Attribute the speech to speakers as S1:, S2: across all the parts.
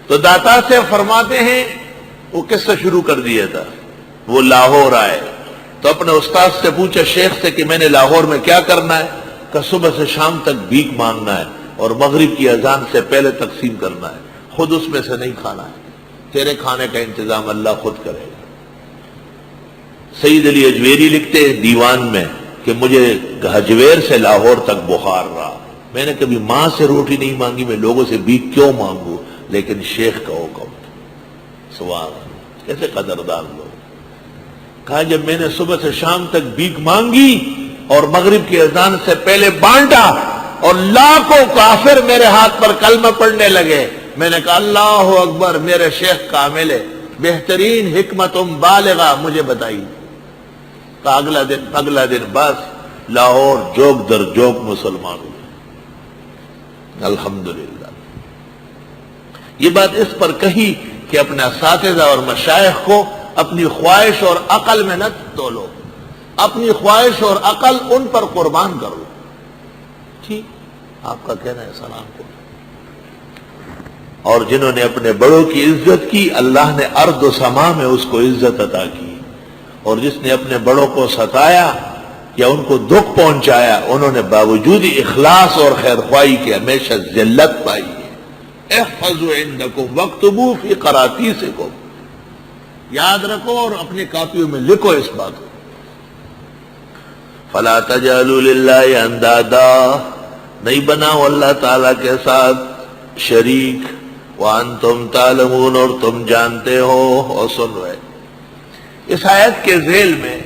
S1: تو داتا سے فرماتے ہیں وہ قصہ شروع کر دیا تھا. وہ لاہور آئے تو اپنے استاد سے پوچھا شیخ سے کہ میں نے لاہور میں کیا کرنا ہے؟ کہ صبح سے شام تک بھیک مانگنا ہے اور مغرب کی اذان سے پہلے تقسیم کرنا ہے, خود اس میں سے نہیں کھانا ہے, تیرے کھانے کا انتظام اللہ خود کرے گا. سید علی اجویری لکھتے ہیں دیوان میں کہ مجھے ہجویر سے لاہور تک بخار رہا, میں نے کبھی ماں سے روٹی نہیں مانگی, میں لوگوں سے بھیک کیوں مانگوں, لیکن شیخ کا حکم. سبحان اللہ, کیسے قدردان لوگ. کہا جب میں نے صبح سے شام تک بھیک مانگی اور مغرب کی اذان سے پہلے بانٹا اور لاکھوں کافر میرے ہاتھ پر کلمہ پڑھنے لگے, میں نے کہا اللہ اکبر, میرے شیخ کامل ہے, بہترین حکمت بالغہ مجھے بتائی. اگلا دن بس لاہور جوک در جوک مسلمان ہوئے. الحمدللہ. یہ بات اس پر کہی کہ اپنے اساتذہ اور مشائخ کو اپنی خواہش اور عقل میں نہ تولو, اپنی خواہش اور عقل ان پر قربان کرو. ٹھیک, آپ کا کہنا ہے سلام کو. اور جنہوں نے اپنے بڑوں کی عزت کی اللہ نے ارض و سما میں اس کو عزت عطا کی, اور جس نے اپنے بڑوں کو ستایا یا ان کو دکھ پہنچایا انہوں نے باوجود اخلاص اور خیر خواہی کے ہمیشہ ذلت پائی ہے. احفظوا عندکم واکتبوا فی قراطیسکم, یاد رکھو اور اپنی کاپیوں میں لکھو اس بات کو. فلا تجعلوا للہ اندادا, نہیں بناؤ اللہ تعالیٰ کے ساتھ شریک, وانتم تعلمون, اور تم جانتے ہو اور سن رہے. اس آیت کے ذیل میں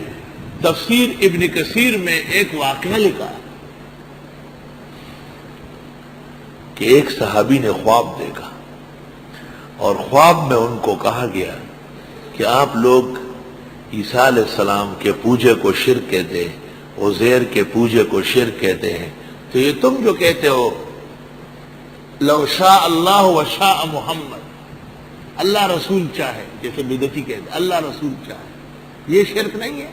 S1: تفسیر ابن کثیر میں ایک واقعہ لکھا کہ ایک صحابی نے خواب دیکھا اور خواب میں ان کو کہا گیا کہ آپ لوگ عیسیٰ علیہ السلام کے پوجے کو شرک کہتے ہیں, عزیر کے پوجے کو شرک کہتے ہیں, تو یہ تم جو کہتے ہو لو شاء اللہ و شاء محمد, اللہ رسول چاہے, جیسے بدعتی کہتے ہیں اللہ رسول چاہے, یہ شرک نہیں ہے.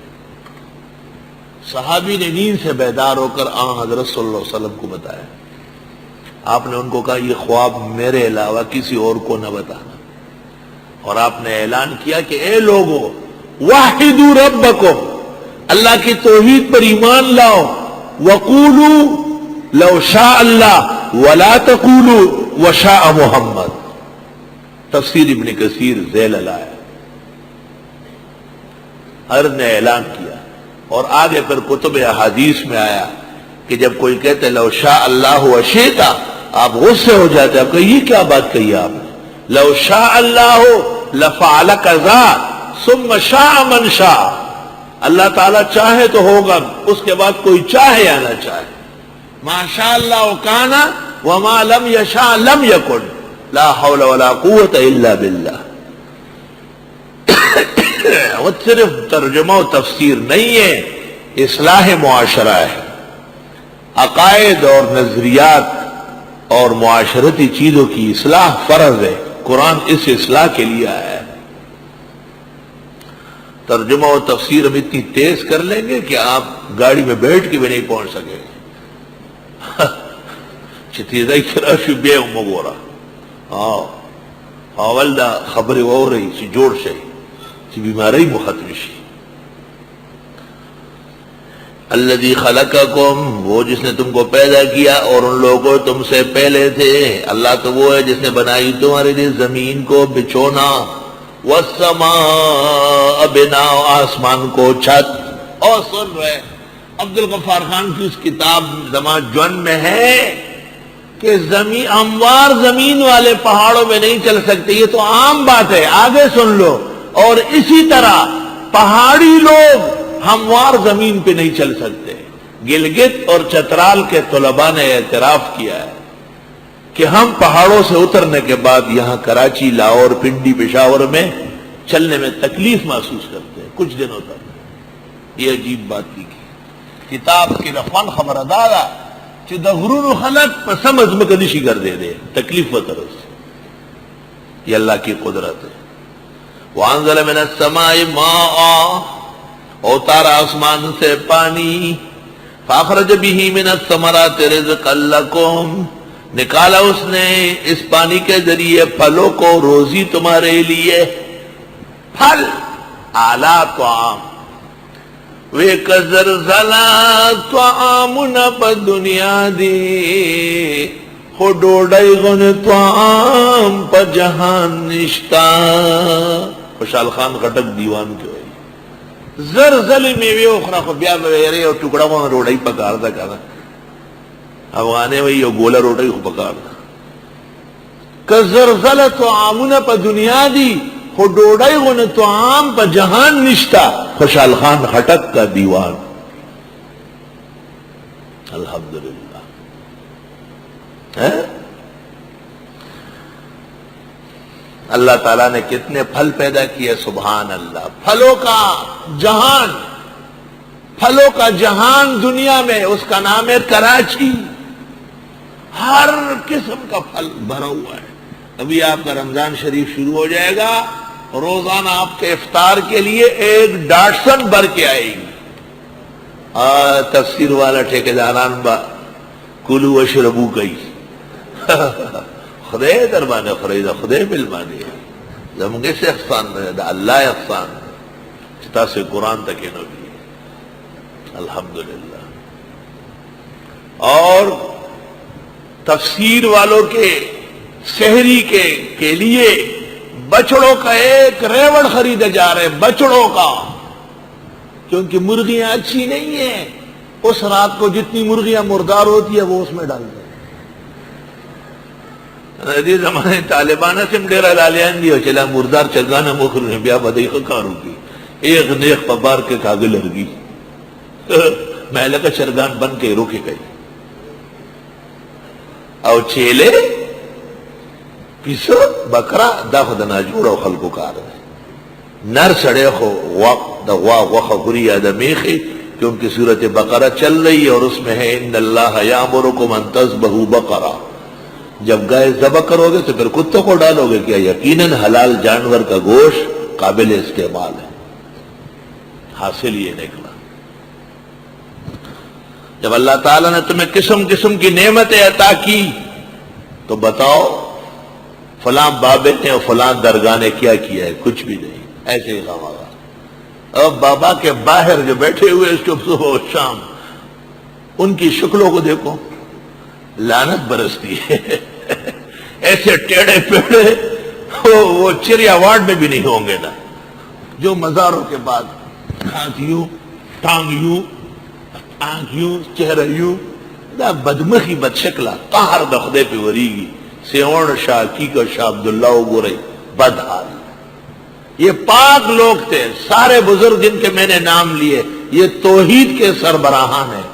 S1: صحابی نے نیند سے بیدار ہو کر حضرت صلی اللہ علیہ وسلم کو بتایا. آپ نے ان کو کہا یہ خواب میرے علاوہ کسی اور کو نہ بتانا, اور آپ نے اعلان کیا کہ اے لوگو واحدوا ربکم, اللہ کی توحید پر ایمان لاؤ, وقولوا لو شاء اللہ ولا تقولوا وشاء محمد. تفسیر ابن کثیر ذیل لایا. حضرت نے اعلان کیا, اور آگے پھر کتب احادیث میں آیا کہ جب کوئی کہتے لو شاء اللہ وشئتا, آپ غصے ہو جاتے, آپ کہ یہ کیا بات کہی آپ نے, لو شاء اللہ لفعل کذا ثم شاء من شاء, اللہ تعالیٰ چاہے تو ہوگا, اس کے بعد کوئی چاہے یا نہ چاہے. ما شاء اللہ کان وما لم یشاء لم یکن, لا حول ولا قوت الا باللہ. وہ صرف ترجمہ و تفسیر نہیں ہے, اصلاح معاشرہ ہے. عقائد اور نظریات اور معاشرتی چیزوں کی اصلاح فرض ہے. قرآن اس اصلاح کے لیے آیا ہے. ترجمہ و تفسیر ہم اتنی تیز کر لیں گے کہ آپ گاڑی میں بیٹھ کے بھی نہیں پہنچ سکے. چتیزائی کراشی بے امگورا والدہ خبری ہو رہی سی جوڑ شئی سی بیماری مختم شی. الذی خلقکم, وہ جس نے تم کو پیدا کیا اور ان لوگوں تم سے پہلے تھے. اللہ تو وہ ہے جس نے بنائی تمہارے لیے زمین کو بچھونا, والسماء بناء, آسمان کو چھت. اور سن رہے عبد الغفار خان کی اس کتاب زمان جون میں ہے کہ ہموار زمین والے پہاڑوں میں نہیں چل سکتے, یہ تو عام بات ہے, آگے سن لو. اور اسی طرح پہاڑی لوگ ہموار زمین پہ نہیں چل سکتے. گلگت اور چترال کے طلباء نے اعتراف کیا ہے کہ ہم پہاڑوں سے اترنے کے بعد یہاں کراچی, لاہور, پنڈی, پشاور میں چلنے میں تکلیف محسوس کرتے ہیں کچھ دنوں تک. یہ عجیب بات کی کتاب کی رفان خبر دارا کہ غرور خلق پر سمجھ میں کنشی کر دے تکلیف و طرف سے. یہ اللہ کی قدرت ہے. وانزل من السماء ماء, اتارا آسمان سے پانی, فاخرج به من الثمرات رزقا لکم, نکالا اس نے اس پانی کے ذریعے پھلوں کو، روزی تمہارے لیے، پھل اعلیٰ طعام، وے کزرزلا طعامنا پا دنیا دی، خو ڈوڑائی غن طعام پا جہان نشتا. خوشحال خان غٹک دیوان کے ہوئی زرزلی میوے اخرا خو بیا میرے اور ٹکڑا وہاں روڑائی پکار دا کہنا افغانے وہی یہ گولا روڑائی خو پکار دا کزرزل طعامنا پا دنیا دی خو ڈوڑائی غن طعام پا جہان نشتا. خوشحال خان غٹک کا دیوان. الحمدللہ. اللہ تعالیٰ نے کتنے پھل پیدا کیے، سبحان اللہ. پھلوں کا جہان، پھلوں کا جہان دنیا میں، اس کا نام ہے کراچی. ہر قسم کا پھل بھرا ہوا ہے. ابھی آپ کا رمضان شریف شروع ہو جائے گا، روزانہ آپ کے افطار کے لیے ایک ڈاٹسن بھر کے آئے گی. تفسیر والا ٹھیکیداران با کلو وشربو کئی خدای دربانے خریدا خدای ملمانی زمانگے سے احسان دا اللہ احسان چتا سے قرآن تک نبی. الحمدللہ. اور تفسیر والوں کے سحری کے لیے بچڑوں کا ایک ریوڑ خریدے جا رہے، بچڑوں کا، کیونکہ مرغیاں اچھی نہیں ہیں. اس رات کو جتنی مرغیاں مردار ہوتی ہے وہ اس میں ڈال دیں. زمانے طالبانہ سے ڈیرا لالیان دی چلا مردار چلگانا مخر نے بیا بدئی کارو کی ایک نیک پبار کے کاغل لرگی محلہ کا چرگان بن کے روکے گئی. او چیلے پیسو بکرا دا خود ناجور او خلقو کار ہے. نر سڑے خو دا وخ خوری آدمیخی، کیونکہ سورت بقرہ چل رہی ہے اور اس میں ہے ان اللہ یامرکم ان تذبحوا بقرہ. جب گائے ذبح کرو گے تو پھر کتوں کو ڈالو گے. کیا یقیناً حلال جانور کا گوشت قابل استعمال ہے. حاصل یہ نکلا. جب اللہ تعالیٰ نے تمہیں قسم قسم کی نعمتیں عطا کی تو بتاؤ فلاں بابے نے اور فلاں درگاہ نے کیا کیا ہے؟ کچھ بھی نہیں. ایسے ہی خواہ. اب بابا کے باہر جو بیٹھے ہوئے اس کے صبح و شام ان کی شکلوں کو دیکھو، لعنت برستی ہے. ایسے ٹیڑے پیڑے وہ چڑیا وارڈ میں بھی نہیں ہوں گے نا، جو مزاروں کے بعد ہاتھ یوں، ٹانگ یوں، آنکھ یوں، چہرہ یوں، دا بدمخی بد شکلہ قہر دخدے پہ وریگی سیون شاہ کی کا شاہ عبداللہ گو رہی بد حال. یہ پاک لوگ تھے سارے بزرگ جن کے میں نے نام لیے، یہ توحید کے سربراہان ہیں.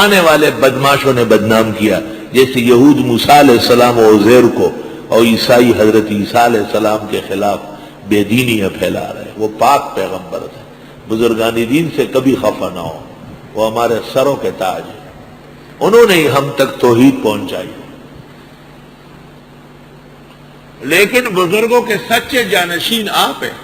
S1: آنے والے بدماشوں نے بدنام کیا، جیسے یہود موسیٰ علیہ السلام و عزیر کو اور عیسائی حضرت عیسیٰ علیہ السلام کے خلاف بے دینیاں پھیلا رہے. وہ پاک پیغمبر تھے. بزرگان دین سے کبھی خفا نہ ہو، وہ ہمارے سروں کے تاج ہیں. انہوں نے ہم تک توحید پہنچائی. لیکن بزرگوں کے سچے جانشین آپ ہیں.